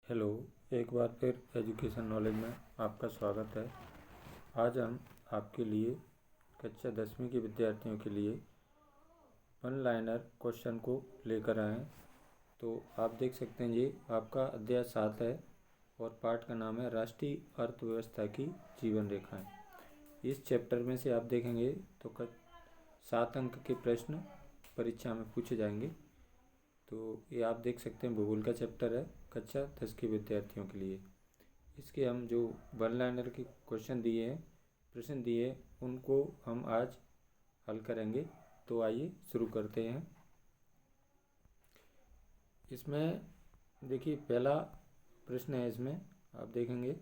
Hello. एक बार फिर education knowledge में आपका स्वागत है। आज हम आपके लिए कक्षा 10वीं के विद्यार्थियों के लिए वन लाइनर क्वेश्चन को लेकर आए हैं। तो आप देख सकते हैं ये आपका अध्याय 7 है और पाठ का नाम है राष्ट्रीय अर्थव्यवस्था की जीवन रेखाएं। इस चैप्टर में से आप देखेंगे तो 7 अंक के प्रश्न परीक्षा में पूछे जाएंगे। तो ये आप देख सकते हैं भूगोल का चैप्टर है कक्षा 10 के विद्यार्थियों के लिए। इसके हम जो वन लाइनर के क्वेश्चन दिए हैं, प्रश्न दिए हैं, उनको हम आज हल करेंगे। तो आइए शुरू करते हैं। इसमें देखिए पहला प्रश्न है, इसमें आप देखेंगे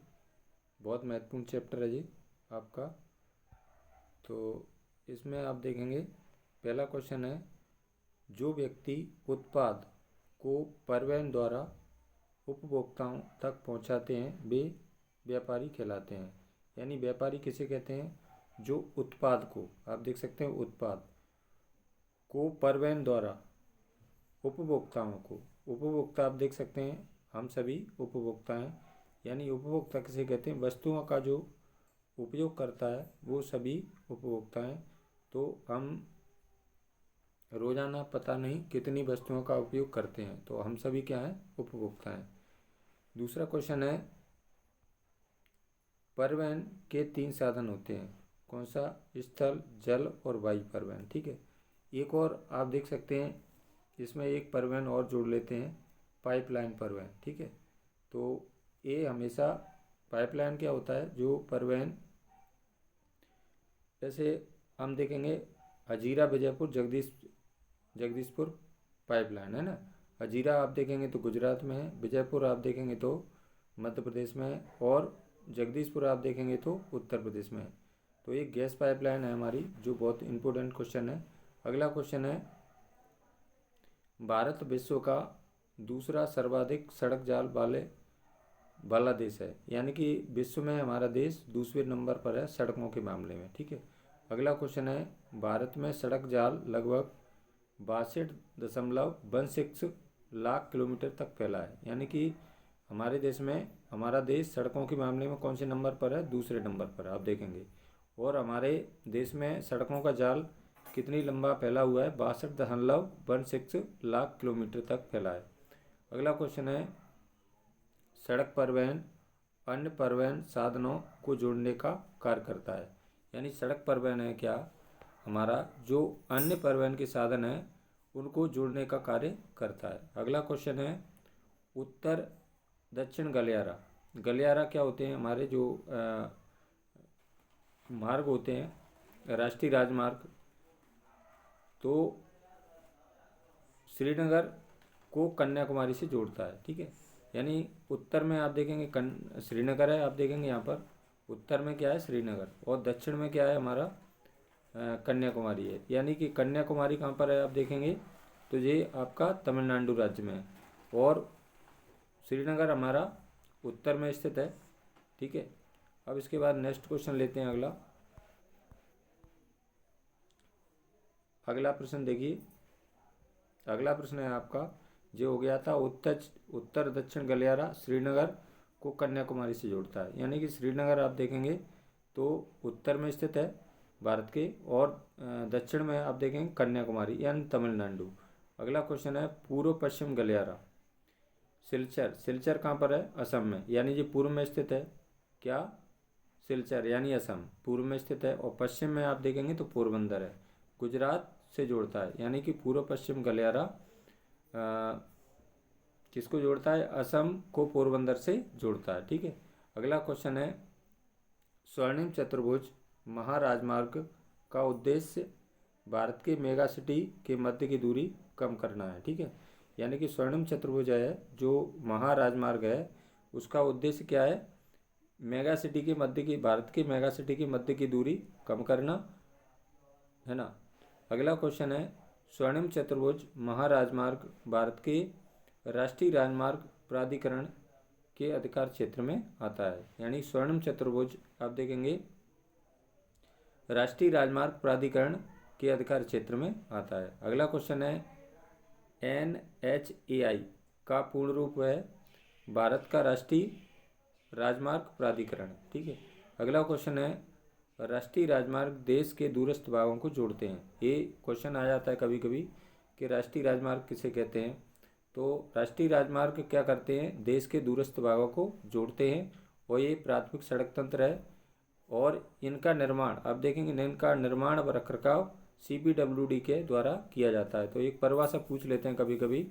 बहुत महत्वपूर्ण चैप्टर है जी आपका। तो इसमें आप देखेंगे पहला क्वेश्चन है, जो व्यक्ति उत्पाद को परिवहन द्वारा उपभोक्ताओं तक पहुंचाते हैं वे व्यापारी कहलाते हैं। यानी व्यापारी किसे कहते हैं? जो उत्पाद को, आप देख सकते हैं उत्पाद को परिवहन द्वारा उपभोक्ताओं को, उपभोक्ता आप देख सकते हैं हम सभी उपभोक्ता हैं। यानी उपभोक्ता किसे कहते हैं? वस्तुओं का जो उपयोग करता है वो सभी उपभोक्ता हैं। तो हम रोजाना पता नहीं कितनी वस्तुओं का उपयोग करते हैं, तो हम सभी क्या हैं? उपभोक्ता हैं। दूसरा क्वेश्चन है, परिवहन के 3 साधन होते हैं। कौन सा? स्थल, जल और वायु परिवहन। ठीक है। एक और आप देख सकते हैं इसमें एक परिवहन और जोड़ लेते हैं, पाइपलाइन परिवहन। ठीक है। तो ये हमेशा पाइपलाइन क्या होता है? जो परिवहन, जैसे हम देखेंगे हजीरा विजयपुर जगदीशपुर पाइपलाइन है ना। हजीरा आप देखेंगे तो गुजरात में है, विजयपुर आप देखेंगे तो मध्य प्रदेश में है, और जगदीशपुर आप देखेंगे तो उत्तर प्रदेश में है। तो ये गैस पाइपलाइन है हमारी, जो बहुत इंपॉर्टेंट क्वेश्चन है। अगला क्वेश्चन है, भारत विश्व का दूसरा सर्वाधिक सड़क जाल वाला देश है। यानी कि विश्व में हमारा देश दूसरे नंबर पर है सड़कों के मामले में। ठीक है। अगला क्वेश्चन है, भारत में सड़क जाल लगभग 62.16 लाख किलोमीटर तक फैला है। यानी कि हमारा देश सड़कों के मामले में कौन से नंबर पर है? दूसरे नंबर पर आप देखेंगे। और हमारे देश में सड़कों का जाल कितनी लंबा फैला हुआ है? 62.16 लाख किलोमीटर तक फैला है। अगला क्वेश्चन है, सड़क परिवहन अन्य परिवहन साधनों को जोड़ने का कार्य करता है। यानी सड़क परिवहन है क्या? हमारा जो अन्य परिवहन के साधन हैं उनको जोड़ने का कार्य करता है। अगला क्वेश्चन है, उत्तर दक्षिण गलियारा। गलियारा क्या होते हैं? हमारे जो मार्ग होते हैं, राष्ट्रीय राजमार्ग। तो श्रीनगर को कन्याकुमारी से जोड़ता है। ठीक है। यानी उत्तर में आप देखेंगे श्रीनगर है, आप देखेंगे यहाँ पर उत्तर में क्या है? श्रीनगर। और दक्षिण में क्या है हमारा? कन्याकुमारी है। यानी कि कन्याकुमारी कहाँ पर है? आप देखेंगे तो ये आपका तमिलनाडु राज्य में है, और श्रीनगर हमारा उत्तर में स्थित है। ठीक है। अब इसके बाद नेक्स्ट क्वेश्चन लेते हैं अगला प्रश्न देखिए। अगला प्रश्न है आपका, जो हो गया था उत्तर दक्षिण गलियारा श्रीनगर को कन्याकुमारी से जोड़ता है। यानी कि श्रीनगर आप देखेंगे तो उत्तर में स्थित है भारत के, और दक्षिण में आप देखेंगे कन्याकुमारी यानी तमिलनाडु। अगला क्वेश्चन है, पूर्व पश्चिम गलियारा सिलचर कहाँ पर है? असम में। यानी ये पूर्व में स्थित है क्या? सिलचर यानी असम पूर्व में स्थित है, और पश्चिम में आप देखेंगे तो पोरबंदर है, गुजरात से जोड़ता है। यानी कि पूर्व पश्चिम गलियारा किसको जोड़ता है? असम को पोरबंदर से जोड़ता है। ठीक है। अगला क्वेश्चन है, स्वर्णिम चतुर्भुज महाराजमार्ग का उद्देश्य भारत के मेगा सिटी के मध्य की दूरी कम करना है। ठीक है। यानी कि स्वर्णिम चतुर्भुज है जो महाराजमार्ग है, उसका उद्देश्य क्या है? भारत के मेगा सिटी के मध्य की दूरी कम करना है ना। अगला क्वेश्चन है, स्वर्णिम चतुर्भुज महाराजमार्ग भारत के राष्ट्रीय राजमार्ग प्राधिकरण के अधिकार क्षेत्र में आता है। यानी स्वर्णिम चतुर्भुज आप देखेंगे राष्ट्रीय राजमार्ग प्राधिकरण के अधिकार क्षेत्र में आता है। अगला क्वेश्चन है, NHAI का पूर्ण रूप है भारत का राष्ट्रीय राजमार्ग प्राधिकरण। ठीक है। अगला क्वेश्चन है, राष्ट्रीय राजमार्ग देश के दूरस्थ भागों को जोड़ते हैं। ये क्वेश्चन आ जाता है कभी कभी कि राष्ट्रीय राजमार्ग किसे कहते हैं। तो राष्ट्रीय राजमार्ग क्या करते हैं, देश के दूरस्थ भागों को जोड़ते हैं और ये प्राथमिक सड़क तंत्र है। और इनका निर्माण आप देखेंगे, इनका निर्माण व रखरखाव CPWD के द्वारा किया जाता है। तो एक परिभाषा पूछ लेते हैं कभी कभी,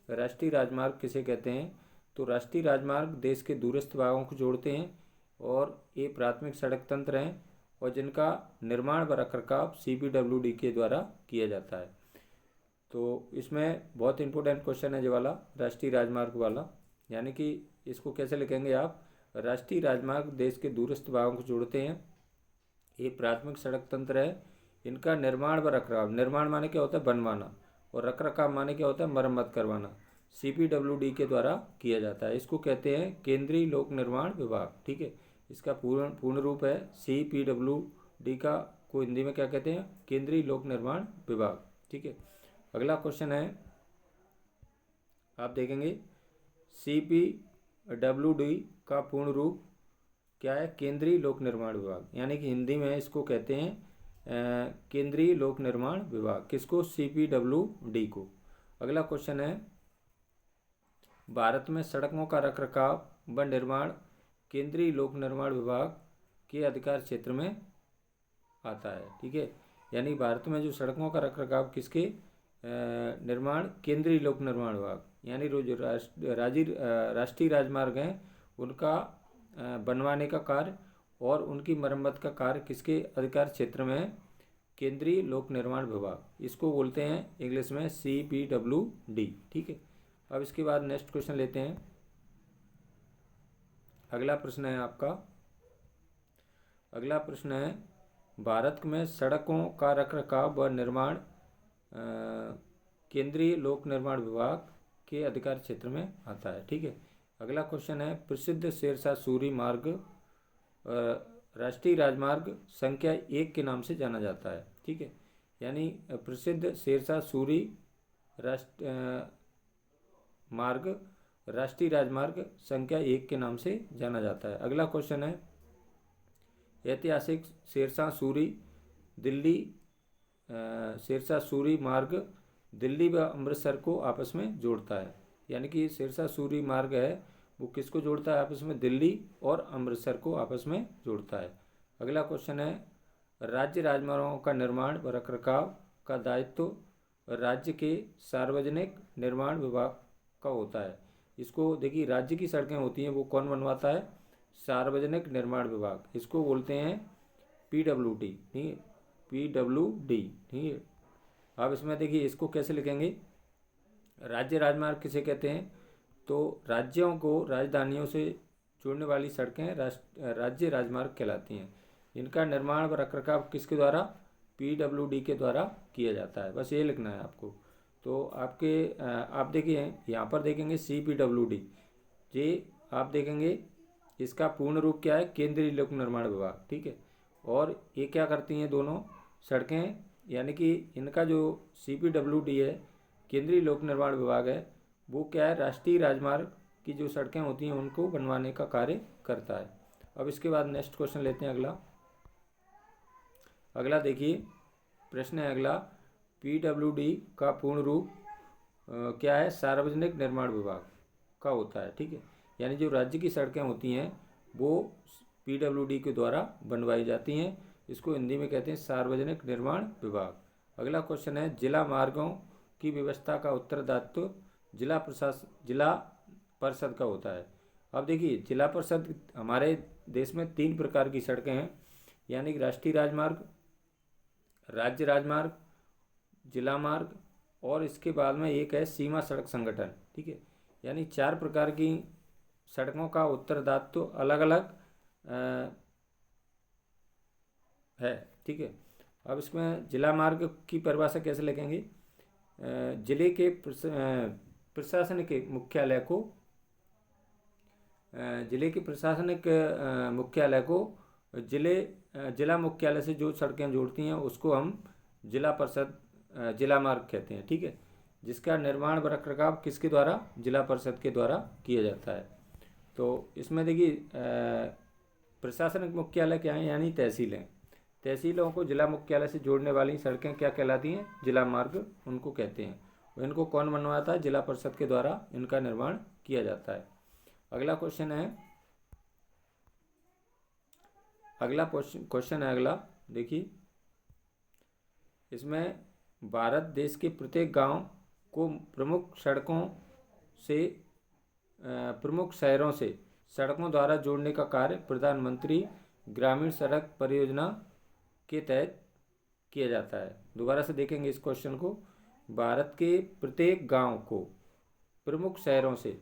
राष्ट्रीय राजमार्ग किसे कहते हैं। तो राष्ट्रीय राजमार्ग देश के दूरस्थ भागों को जोड़ते हैं और ये प्राथमिक सड़क तंत्र हैं और जिनका निर्माण व रखरखाव CPWD के द्वारा किया जाता है। तो इसमें बहुत इंपॉर्टेंट क्वेश्चन है ये वाला, राष्ट्रीय राजमार्ग वाला। यानी कि इसको कैसे लिखेंगे आप, राष्ट्रीय राजमार्ग देश के दूरस्थ भागों को जोड़ते हैं, ये प्राथमिक सड़क तंत्र है। इनका निर्माण व रखरखाव, निर्माण माने क्या होता है, बनवाना, और रखरखाव माने क्या होता है, मरम्मत करवाना, CPWD के द्वारा किया जाता है। इसको कहते हैं केंद्रीय लोक निर्माण विभाग। ठीक है। इसका पूर्ण रूप है CPWD का को हिंदी में क्या कहते हैं, केंद्रीय लोक निर्माण विभाग। ठीक है। अगला क्वेश्चन है, आप देखेंगे CPWD का पूर्ण रूप क्या है, केंद्रीय लोक निर्माण विभाग। यानी कि हिंदी में इसको कहते हैं केंद्रीय लोक निर्माण विभाग। किसको, CPWD को। अगला क्वेश्चन है, भारत में सड़कों का रखरखाव व निर्माण केंद्रीय लोक निर्माण विभाग के अधिकार क्षेत्र में आता है। ठीक है। यानी भारत में जो सड़कों का रखरखाव किसके निर्माण, केंद्रीय लोक निर्माण विभाग, यानी जो राष्ट्रीय राजमार्ग हैं उनका बनवाने का कार्य और उनकी मरम्मत का कार्य किसके अधिकार क्षेत्र में है, केंद्रीय लोक निर्माण विभाग। इसको बोलते हैं इंग्लिश में CPWD। ठीक है। अब इसके बाद नेक्स्ट क्वेश्चन लेते हैं। अगला प्रश्न है आपका, अगला प्रश्न है, भारत में सड़कों का रखरखाव व निर्माण केंद्रीय लोक निर्माण विभाग के अधिकार क्षेत्र में आता है। ठीक है। अगला क्वेश्चन है, प्रसिद्ध शेरशाह सूरी मार्ग राष्ट्रीय राजमार्ग संख्या 1 के नाम से जाना जाता है। ठीक है। यानी प्रसिद्ध शेरशाह सूरी मार्ग राष्ट्रीय राजमार्ग संख्या 1 के नाम से जाना जाता है। अगला क्वेश्चन है, ऐतिहासिक शेरशाह सूरी दिल्ली शेरशाह सूरी मार्ग दिल्ली व अमृतसर को आपस में जोड़ता है। यानी कि शेरशाह सूरी मार्ग है वो किसको जोड़ता है आपस में, दिल्ली और अमृतसर को आपस में जोड़ता है। अगला क्वेश्चन है, राज्य राजमार्गों का निर्माण व रखरखाव का दायित्व राज्य के सार्वजनिक निर्माण विभाग का होता है। इसको देखिए, राज्य की सड़कें होती हैं वो कौन बनवाता है, सार्वजनिक निर्माण विभाग। इसको बोलते हैं PWD। ठीक है, PWD। ठीक है। अब इसमें देखिए इसको कैसे लिखेंगे, राज्य राजमार्ग किसे कहते हैं, तो राज्यों को राजधानियों से जोड़ने वाली सड़कें राज्य राजमार्ग कहलाती हैं। इनका निर्माण व रखरखाव किसके द्वारा, PWD के द्वारा किया जाता है। बस ये लिखना है आपको। तो आप देखिए यहाँ पर देखेंगे CPWD, ये आप देखेंगे इसका पूर्ण रूप क्या है, केंद्रीय लोक निर्माण विभाग। ठीक है। और ये क्या करती हैं दोनों सड़कें, यानी कि इनका जो CPWD है, केंद्रीय लोक निर्माण विभाग है, वो क्या है, राष्ट्रीय राजमार्ग की जो सड़कें होती हैं उनको बनवाने का कार्य करता है। अब इसके बाद नेक्स्ट क्वेश्चन लेते हैं। अगला देखिए प्रश्न है अगला, PWD का पूर्ण रूप क्या है, सार्वजनिक निर्माण विभाग का होता है। ठीक है। यानी जो राज्य की सड़कें होती हैं वो PWD के द्वारा बनवाई जाती हैं। इसको हिंदी में कहते हैं सार्वजनिक निर्माण विभाग। अगला क्वेश्चन है, जिला मार्गों की व्यवस्था का उत्तरदायित्व जिला परिषद का होता है। अब देखिए जिला परिषद, हमारे देश में 3 प्रकार की सड़कें हैं, यानी कि राष्ट्रीय राजमार्ग, राज्य राजमार्ग, जिला मार्ग, और इसके बाद में एक है सीमा सड़क संगठन। ठीक है। यानी 4 प्रकार की सड़कों का उत्तरदायित्व अलग अलग है। ठीक है। अब इसमें जिला मार्ग की परिभाषा कैसे लिखेंगे, जिले के प्रशासनिक मुख्यालय को जिला मुख्यालय से जो सड़कें जोड़ती हैं उसको हम जिला मार्ग कहते हैं। ठीक है। जिसका निर्माण व रखरखाव किसके द्वारा, जिला परिषद के द्वारा किया जाता है। तो इसमें देखिए प्रशासनिक मुख्यालय क्या है, यानी तहसीलें। तहसीलों को जिला मुख्यालय से जोड़ने वाली सड़कें क्या कहलाती हैं, जिला मार्ग उनको कहते हैं। और इनको कौन बनवाता है, जिला परिषद के द्वारा इनका निर्माण किया जाता है। अगला क्वेश्चन है, अगला देखिए, इसमें भारत देश के प्रत्येक गांव को प्रमुख शहरों से सड़कों द्वारा जोड़ने का कार्य प्रधानमंत्री ग्रामीण सड़क परियोजना के तहत किया जाता है। दोबारा से देखेंगे इस क्वेश्चन को। भारत के प्रत्येक गांव को प्रमुख शहरों से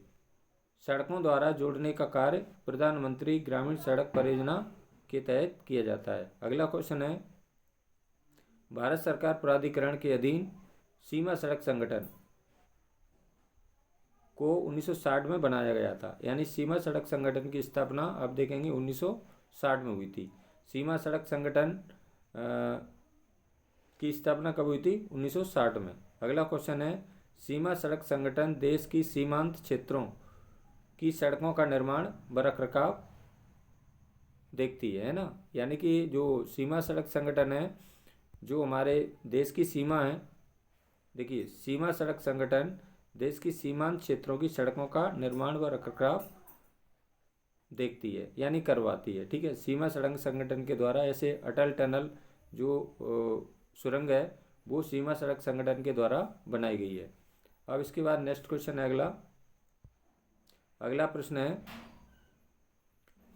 सड़कों द्वारा जोड़ने का कार्य प्रधानमंत्री ग्रामीण सड़क परियोजना के तहत किया जाता है। अगला क्वेश्चन है, भारत सरकार प्राधिकरण के अधीन सीमा सड़क संगठन को 1960 में बनाया गया था। यानी सीमा सड़क संगठन की स्थापना आप देखेंगे 1960 में हुई थी। सीमा सड़क संगठन की स्थापना कब हुई थी, 1960 में। अगला क्वेश्चन है, सीमा सड़क संगठन देश की सीमांत क्षेत्रों की सड़कों का निर्माण व रखरखाव देखती है ना। यानी कि जो सीमा सड़क संगठन है, जो हमारे देश की सीमा है, देखिए सीमा सड़क संगठन देश की सीमांत क्षेत्रों की सड़कों का निर्माण व रखरखाव देखती है, यानी करवाती है। ठीक है, सीमा सड़क संगठन के द्वारा, ऐसे अटल टनल जो सुरंग है वो सीमा सड़क संगठन के द्वारा बनाई गई है। अब इसके बाद नेक्स्ट क्वेश्चन है, अगला प्रश्न है,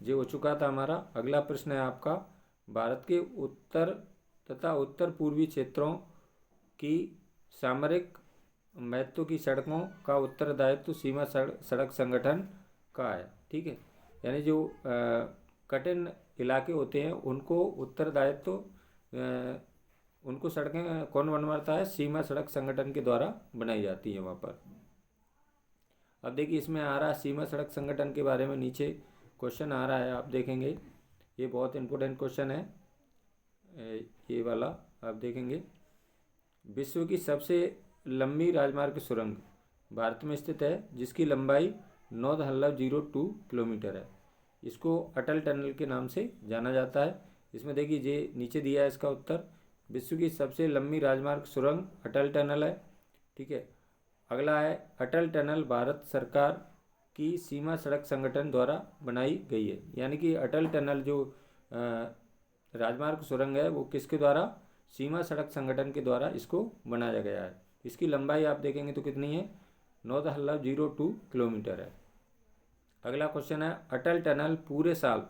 जो हो चुका था हमारा। अगला प्रश्न है आपका, भारत के उत्तर तथा उत्तर पूर्वी क्षेत्रों की सामरिक महत्व की सड़कों का उत्तरदायित्व सीमा सड़क संगठन का है। ठीक है, यानी जो कठिन इलाके होते हैं उनको उत्तरदायित्व उनको सड़कें कौन बनवाता है, सीमा सड़क संगठन के द्वारा बनाई जाती है वहाँ पर। अब देखिए इसमें आ रहा है सीमा सड़क संगठन के बारे में, नीचे क्वेश्चन आ रहा है, आप देखेंगे ये बहुत इंपॉर्टेंट क्वेश्चन है। ये वाला आप देखेंगे, विश्व की सबसे लंबी राजमार्ग सुरंग भारत में स्थित है, जिसकी लंबाई 9.02 किलोमीटर है। इसको अटल टनल के नाम से जाना जाता है। इसमें देखिए ये नीचे दिया है इसका उत्तर, विश्व की सबसे लंबी राजमार्ग सुरंग अटल टनल है। ठीक है, अगला है, अटल टनल भारत सरकार की सीमा सड़क संगठन द्वारा बनाई गई है। यानी कि अटल टनल जो राजमार्ग सुरंग है वो किसके द्वारा, सीमा सड़क संगठन के द्वारा इसको बनाया गया है। इसकी लंबाई आप देखेंगे तो कितनी है, 9.02 किलोमीटर है। अगला क्वेश्चन है, अटल टनल पूरे साल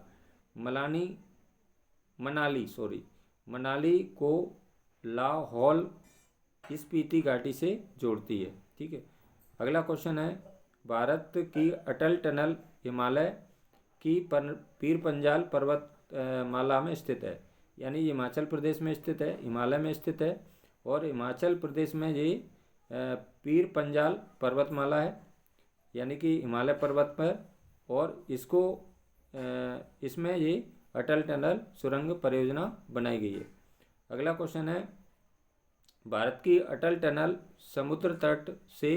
मनाली को लाहौल स्पीति घाटी से जोड़ती है। ठीक है, अगला क्वेश्चन है, भारत की अटल टनल हिमालय की पीर पंजाल पर्वत माला में स्थित है। यानी ये हिमाचल प्रदेश में स्थित है, हिमालय में स्थित है, और हिमाचल प्रदेश में ये पीर पंजाल पर्वतमाला है, यानी कि हिमालय पर्वत पर, और इसको इसमें ये अटल टनल सुरंग परियोजना बनाई गई है। अगला क्वेश्चन है, भारत की अटल टनल समुद्र तट से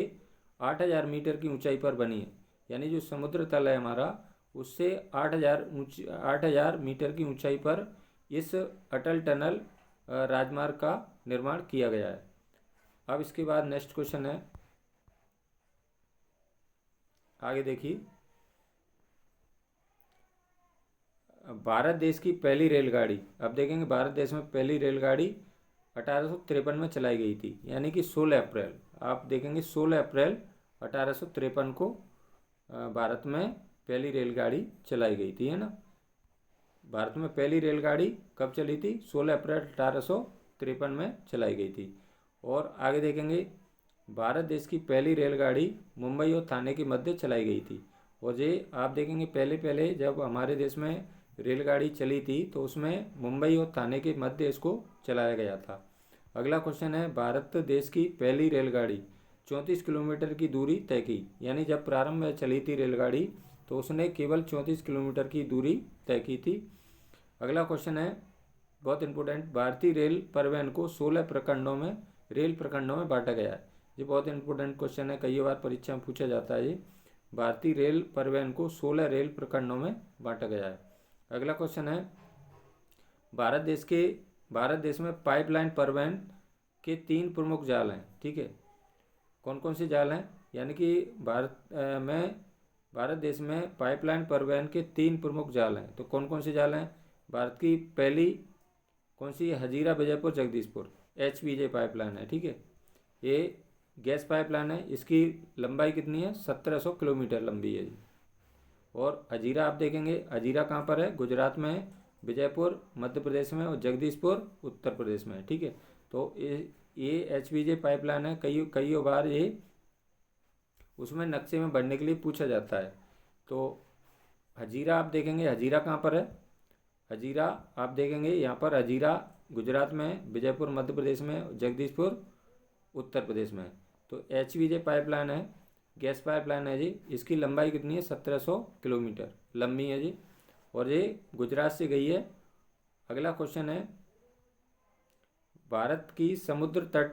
8000 मीटर की ऊंचाई पर बनी है। यानी जो समुद्र तल है हमारा, उससे 8000 मीटर की ऊंचाई पर इस अटल टनल राजमार्ग का निर्माण किया गया है। अब इसके बाद नेक्स्ट क्वेश्चन है, आगे देखिए, भारत देश की पहली रेलगाड़ी, अब देखेंगे भारत देश में पहली रेलगाड़ी 1853 में चलाई गई थी। यानी कि 16 अप्रैल, आप देखेंगे 16 अप्रैल 1853 को भारत में पहली रेलगाड़ी चलाई गई थी, है ना। भारत में पहली रेलगाड़ी कब चली थी, 16 अप्रैल 1853 में चलाई गई थी। और आगे देखेंगे, भारत देश की पहली रेलगाड़ी मुंबई और थाने के मध्य चलाई गई थी। और ये आप देखेंगे पहले जब हमारे देश में रेलगाड़ी चली थी तो उसमें मुंबई और थाने के मध्य इसको चलाया गया था। अगला क्वेश्चन है, भारत देश की पहली रेलगाड़ी 34 किलोमीटर की दूरी तय की। यानी जब प्रारंभ में चली थी रेलगाड़ी तो उसने केवल 34 किलोमीटर की दूरी तय की थी। अगला क्वेश्चन है बहुत इंपॉर्टेंट, भारतीय रेल परिवहन को 16 रेल प्रखंडों में बांटा गया है। ये बहुत इंपॉर्टेंट क्वेश्चन है, कई बार परीक्षा में पूछा जाता है ये। भारतीय रेल परिवहन को 16 रेल प्रखंडों में बांटा गया है। अगला क्वेश्चन है, भारत देश में पाइपलाइन परिवहन के 3 प्रमुख जाल हैं। ठीक है, कौन कौन से जाल हैं? यानी कि भारत देश में पाइपलाइन परिवहन के 3 प्रमुख जाल हैं। तो कौन कौन से जाल हैं? भारत की पहली कौन सी? हजीरा विजयपुर जगदीशपुर, HVJ पाइपलाइन है। ठीक है, ये गैस पाइपलाइन है। इसकी लंबाई कितनी है? 1700 किलोमीटर लंबी है जी। और हजीरा आप देखेंगे, हजीरा कहाँ पर है? गुजरात में है, विजयपुर मध्य प्रदेश में, और जगदीशपुर उत्तर प्रदेश में है। ठीक है, तो ये HVJ पाइपलाइन है। कई बार ये उसमें नक्शे में बढ़ने के लिए पूछा जाता है। तो हजीरा आप देखेंगे, हजीरा कहाँ पर है? हजीरा आप देखेंगे यहाँ पर, हजीरा गुजरात में, विजयपुर मध्य प्रदेश में, जगदीशपुर उत्तर प्रदेश में। तो HVJ पाइपलाइन है, गैस पाइपलाइन है जी। इसकी लंबाई कितनी है? 1700 किलोमीटर लंबी है जी, और ये गुजरात से गई है। अगला क्वेश्चन है, भारत की समुद्र तट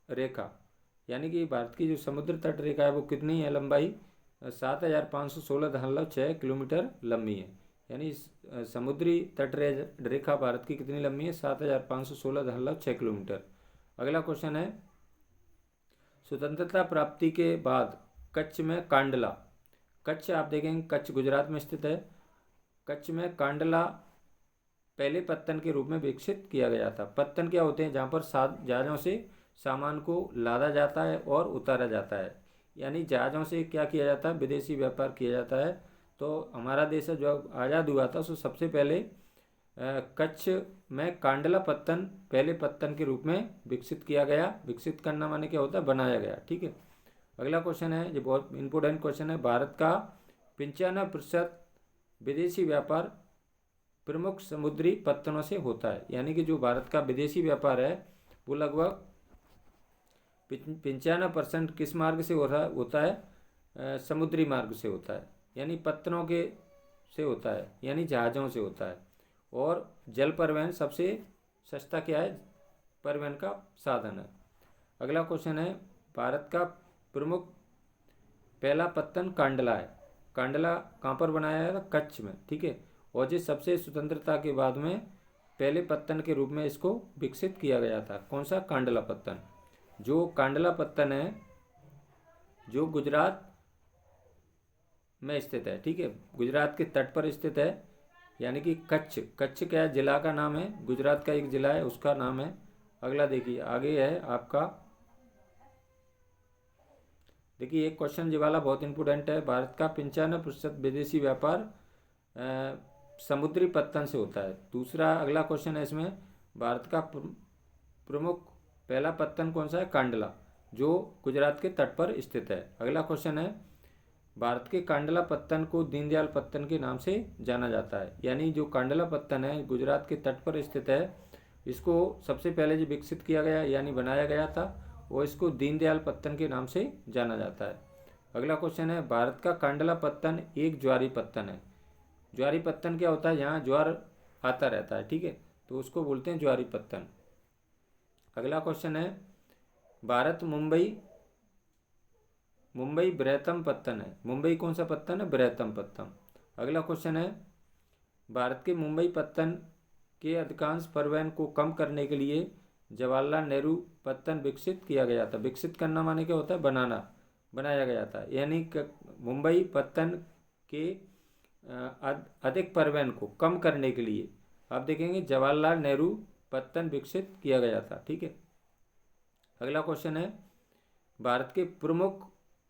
रेखा, यानी कि भारत की जो समुद्र तट रेखा है वो कितनी है लंबाई? 7516.6 किलोमीटर लंबी है। यानी समुद्री तट रेखा भारत की कितनी लंबी है? 7516.6 किलोमीटर। अगला क्वेश्चन है, स्वतंत्रता प्राप्ति के बाद कच्छ में कांडला, कच्छ आप देखेंगे, कच्छ गुजरात में स्थित है। कच्छ में कांडला पहले पत्तन के रूप में विकसित किया गया था। पत्तन क्या होते हैं? जहाँ पर जहाज़ों से सामान को लादा जाता है और उतारा जाता है। यानी जहाज़ों से क्या किया जाता है? विदेशी व्यापार किया जाता है। तो हमारा देश जो आज़ाद हुआ था, उसको सबसे पहले कच्छ में कांडला पत्तन पहले पत्तन के रूप में विकसित किया गया। विकसित करना माने क्या होता है? बनाया गया। ठीक है, अगला क्वेश्चन है, ये बहुत इंपॉर्टेंट क्वेश्चन है, भारत का 95% विदेशी व्यापार प्रमुख समुद्री पत्तनों से होता है। यानी कि जो भारत का विदेशी व्यापार है वो लगभग 95% किस मार्ग से होता है? समुद्री मार्ग से होता है, यानी पत्तनों के से होता है, यानी जहाज़ों से होता है। और जल परिवहन सबसे सस्ता क्या है? परिवहन का साधन है। अगला क्वेश्चन है, भारत का प्रमुख पहला पत्तन कांडला है। कांडला कहाँ पर बनाया गया था? कच्छ में। ठीक है, और ये सबसे स्वतंत्रता के बाद में पहले पत्तन के रूप में इसको विकसित किया गया था। कौन सा? कांडला पत्तन। जो कांडला पत्तन है जो गुजरात में स्थित है। ठीक है, गुजरात के तट पर स्थित है, यानी कि कच्छ। कच्छ क्या है? जिला का नाम है, गुजरात का एक जिला है, उसका नाम है। अगला देखिए, आगे है आपका, देखिए एक क्वेश्चन ये वाला बहुत इंपॉर्टेंट है। भारत का 95% विदेशी व्यापार समुद्री पत्तन से होता है। दूसरा अगला क्वेश्चन है इसमें, भारत का प्रमुख पहला पत्तन कौन सा है? कांडला, जो गुजरात के तट पर स्थित है। अगला क्वेश्चन है, भारत के कांडला पत्तन को दीनदयाल पत्तन के नाम से जाना जाता है। यानी जो कांडला पत्तन है गुजरात के तट पर स्थित है, इसको सबसे पहले जो विकसित किया गया यानी बनाया गया था, वो इसको दीनदयाल पत्तन के नाम से जाना जाता है। अगला क्वेश्चन है, भारत का कांडला पत्तन एक ज्वारी पत्तन है। ज्वारी पत्तन क्या होता है? यहाँ ज्वार आता रहता है। ठीक है, तो उसको बोलते हैं ज्वारी पत्तन। अगला क्वेश्चन है, भारत मुंबई बृहत्तम पत्तन है। मुंबई कौन सा पत्तन है? बृहत्तम पत्तन। अगला क्वेश्चन है, भारत के मुंबई पत्तन के अधिकांश परिवहन को कम करने के लिए जवाहरलाल नेहरू पत्तन विकसित किया गया था। विकसित करना माने क्या होता है? बनाया गया था। यानी मुंबई पत्तन के अधिक परिवहन को कम करने के लिए आप देखेंगे जवाहरलाल नेहरू पत्तन विकसित किया गया था। ठीक है, अगला क्वेश्चन है,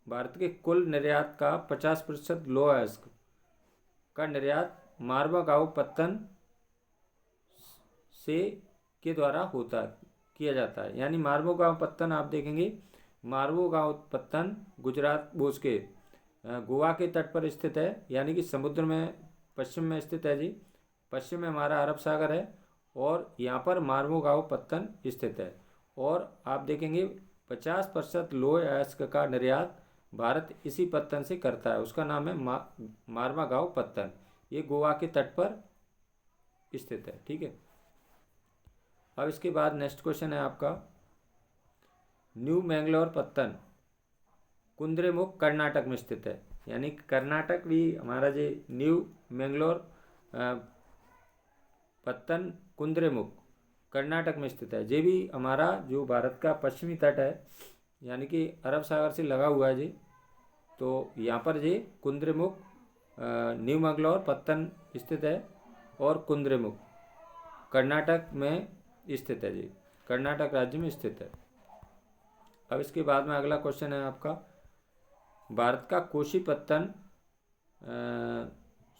भारत के कुल निर्यात का 50% लौह अयस्क का निर्यात मारवागांव पत्तन से के द्वारा किया जाता है। यानी मारवागांव पत्तन आप देखेंगे, मारवागांव पत्तन गुजरात के गोवा के तट पर स्थित है, यानी कि समुद्र में पश्चिम में स्थित है जी। पश्चिम में हमारा अरब सागर है और यहाँ पर मारवागांव पत्तन स्थित है। और आप देखेंगे 50% लौह अयस्क का निर्यात भारत इसी पत्तन से करता है। उसका नाम है मारवागांव पत्तन। ये गोवा के तट पर स्थित है। ठीक है, अब इसके बाद नेक्स्ट क्वेश्चन है आपका, न्यू मैंगलोर पत्तन कुद्रेमुख कर्नाटक में स्थित है। यानी कर्नाटक भी हमारा जो न्यू मैंगलोर पत्तन कुद्रेमुख कर्नाटक में स्थित है। ये भी हमारा जो भारत का पश्चिमी तट है यानी कि अरब सागर से लगा हुआ है जी। तो यहाँ पर ये कुद्रेमुख न्यू मैंगलोर पत्तन स्थित है और कुद्रेमुख कर्नाटक में स्थित है जी, कर्नाटक राज्य में स्थित है। अब इसके बाद में अगला क्वेश्चन है आपका, भारत का कोशी पत्तन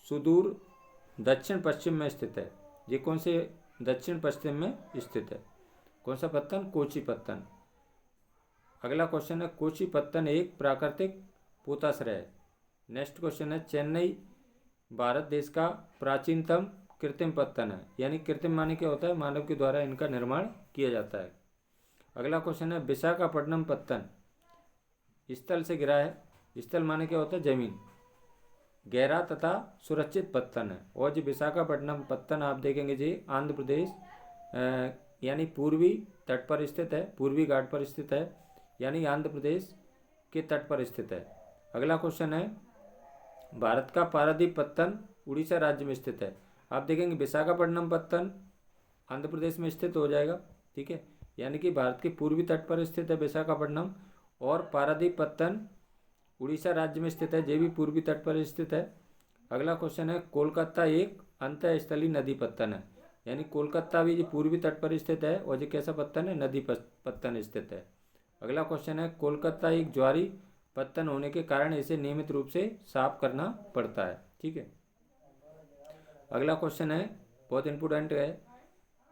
सुदूर दक्षिण पश्चिम में स्थित है। ये कौन से दक्षिण पश्चिम में स्थित है? कौन सा पत्तन? कोची पत्तन। अगला क्वेश्चन है, कोची पत्तन एक प्राकृतिक पोताश्रय है। नेक्स्ट क्वेश्चन है, चेन्नई भारत देश का प्राचीनतम कृत्रिम पत्तन है। यानी कृत्रिम माने क्या होता है? मानव के द्वारा इनका निर्माण किया जाता है। अगला क्वेश्चन है, विशाखापट्टनम पत्तन स्थल से गिरा है। स्थल माने क्या होता है? जमीन। गहरा तथा सुरक्षित पत्तन है। और जो विशाखापट्टनम पत्तन आप देखेंगे जी आंध्र प्रदेश यानी पूर्वी तट पर स्थित है, पूर्वी घाट पर स्थित है, यानी आंध्र प्रदेश के तट पर स्थित है। अगला क्वेश्चन है, भारत का पारादीप पत्तन उड़ीसा राज्य में स्थित है। आप देखेंगे विशाखापट्टनम पत्तन आंध्र प्रदेश में स्थित हो जाएगा, ठीक है, यानी कि भारत के पूर्वी तट पर स्थित है विशाखापट्टनम, और पारादीप पत्तन उड़ीसा राज्य में स्थित है, ये भी पूर्वी तट पर स्थित है। अगला क्वेश्चन है, कोलकाता एक अंतःस्थलीय नदी पत्तन है। यानी कोलकाता भी पूर्वी तट पर स्थित है और ये कैसा पत्तन है? नदी पत्तन स्थित है। अगला क्वेश्चन है, कोलकाता एक ज्वारी पत्तन होने के कारण इसे नियमित रूप से साफ करना पड़ता है, ठीक है। अगला क्वेश्चन है, बहुत इंपोर्टेंट है,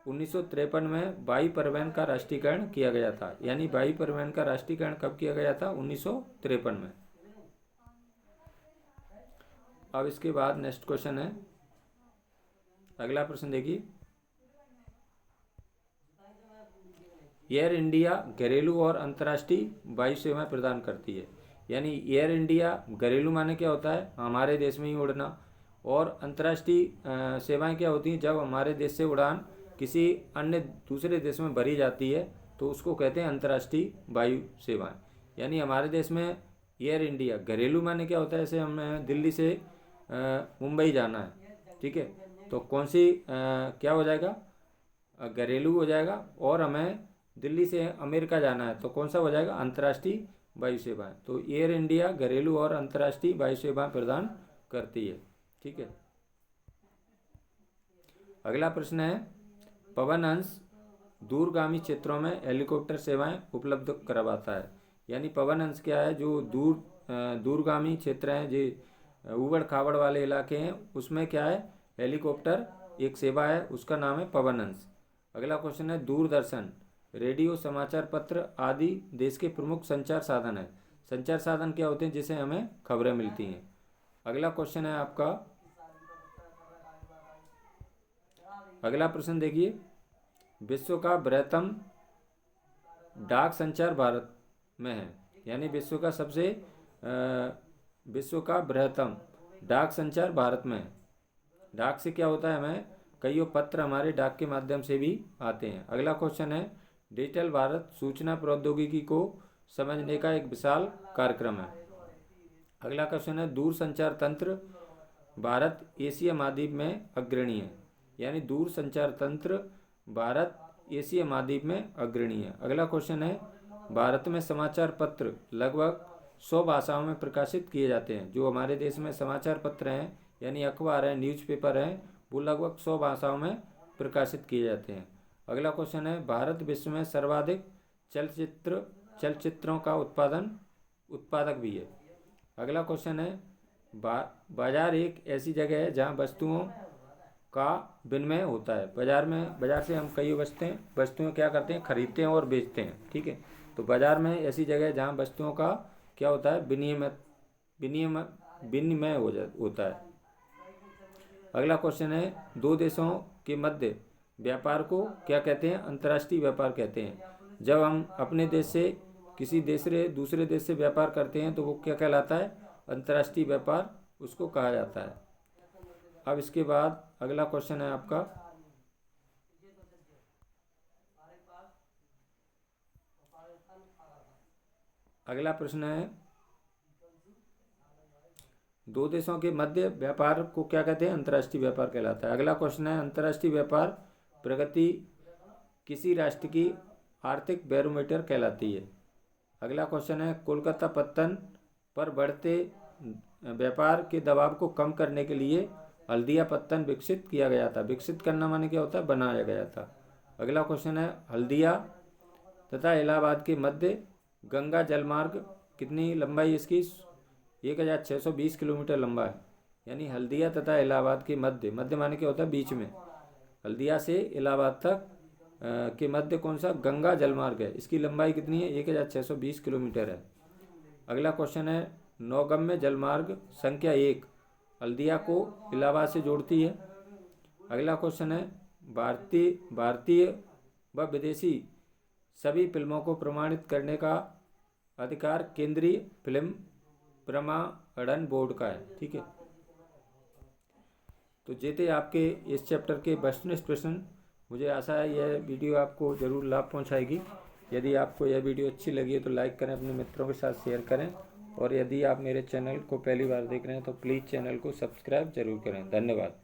1953 में वायु परिवहन का राष्ट्रीयकरण किया गया था। यानी वायु परिवहन का राष्ट्रीयकरण कब किया गया था? 1953 में। अब इसके बाद नेक्स्ट क्वेश्चन है, अगला प्रश्न देखिए, एयर इंडिया घरेलू और अंतर्राष्ट्रीय वायु सेवाएं प्रदान करती है। यानी एयर इंडिया घरेलू माने क्या होता है? हमारे देश में ही उड़ना, और अंतर्राष्ट्रीय सेवाएं क्या होती हैं? जब हमारे देश से उड़ान किसी अन्य दूसरे देश में भरी जाती है तो उसको कहते हैं अंतर्राष्ट्रीय वायु सेवाएं। यानी हमारे देश में एयर इंडिया घरेलू माने क्या होता है? जैसे हमें दिल्ली से मुंबई जाना है, ठीक है, तो कौन सी क्या हो जाएगा? घरेलू हो जाएगा। और हमें दिल्ली से अमेरिका जाना है तो कौन सा हो जाएगा? अंतर्राष्ट्रीय वायु सेवाएं। तो एयर इंडिया घरेलू और अंतर्राष्ट्रीय वायु सेवाएं प्रदान करती है, ठीक है। अगला प्रश्न है, पवन हंस दूरगामी क्षेत्रों में हेलीकॉप्टर सेवाएं उपलब्ध करवाता है। यानी पवन हंस क्या है? जो दूरगामी क्षेत्र हैं, जो उबड़ खाबड़ वाले इलाके हैं, उसमें क्या है? हेलीकॉप्टर एक सेवा है, उसका नाम है पवन हंस। अगला क्वेश्चन है, दूरदर्शन रेडियो समाचार पत्र आदि देश के प्रमुख संचार साधन है। संचार साधन क्या होते हैं? जिससे हमें खबरें मिलती हैं। अगला क्वेश्चन है आपका, अगला प्रश्न देखिए, विश्व का बृहत्तम डाक संचार भारत में है। यानी विश्व का बृहत्तम डाक संचार भारत में है। डाक से क्या होता है? हमें कईयों पत्र हमारे डाक के माध्यम से भी आते हैं। अगला क्वेश्चन है, डिजिटल भारत सूचना प्रौद्योगिकी को समझने का एक विशाल कार्यक्रम है। अगला क्वेश्चन है, दूर संचार तंत्र भारत एशिया महाद्वीप में अग्रणी है। यानी दूर संचार तंत्र भारत एशिया महाद्वीप में अग्रणी है। अगला क्वेश्चन है, भारत में समाचार पत्र लगभग 100 भाषाओं में प्रकाशित किए जाते हैं। जो हमारे देश में समाचार पत्र हैं यानी अखबार है, न्यूज़पेपर है, वो लगभग 100 भाषाओं में प्रकाशित किए जाते हैं। अगला क्वेश्चन है, भारत विश्व में सर्वाधिक चलचित्रों का उत्पादक भी है। अगला क्वेश्चन है, बाजार एक ऐसी जगह है जहाँ वस्तुओं का विनिमय होता है। बाजार से हम कई वस्तुएं क्या करते हैं? खरीदते हैं और बेचते हैं, ठीक है। तो बाजार में ऐसी जगह है जहाँ वस्तुओं का क्या होता है? विनिमय होता है। अगला क्वेश्चन है, दो देशों के मध्य व्यापार को क्या कहते हैं? अंतर्राष्ट्रीय व्यापार कहते हैं। जब हम अपने देश से किसी दूसरे देश से व्यापार करते हैं तो वो क्या कहलाता है? अंतर्राष्ट्रीय व्यापार उसको कहा जाता है। अब इसके बाद अगला क्वेश्चन है आपका, अगला प्रश्न है, दो देशों के मध्य व्यापार को क्या कहते हैं? अंतर्राष्ट्रीय व्यापार कहलाता है। अगला क्वेश्चन है, अंतर्राष्ट्रीय व्यापार प्रगति किसी राष्ट्र की आर्थिक बैरोमीटर कहलाती है। अगला क्वेश्चन है, कोलकाता पत्तन पर बढ़ते व्यापार के दबाव को कम करने के लिए हल्दिया पत्तन विकसित किया गया था। विकसित करना माने क्या होता है? बनाया गया था। अगला क्वेश्चन है, हल्दिया तथा इलाहाबाद के मध्य गंगा जलमार्ग कितनी लंबाई इसकी? 1620 किलोमीटर लंबा है। यानी हल्दिया तथा इलाहाबाद के मध्य, मध्य माने क्या होता है? बीच में। हल्दिया से इलाहाबाद तक के मध्य कौन सा? गंगा जलमार्ग है। इसकी लंबाई कितनी है? 1620 किलोमीटर है। अगला क्वेश्चन है, नौगम्य जलमार्ग संख्या 1 हल्दिया को इलाहाबाद से जोड़ती है। अगला क्वेश्चन है, भारतीय व विदेशी सभी फिल्मों को प्रमाणित करने का अधिकार केंद्रीय फिल्म प्रमाणन बोर्ड का है। ठीक है, तो ये थे आपके इस चैप्टर के वस्तुनिष्ठ प्रश्न। मुझे आशा है यह वीडियो आपको ज़रूर लाभ पहुंचाएगी। यदि आपको यह वीडियो अच्छी लगी है तो लाइक करें, अपने मित्रों के साथ शेयर करें, और यदि आप मेरे चैनल को पहली बार देख रहे हैं तो प्लीज़ चैनल को सब्सक्राइब जरूर करें। धन्यवाद।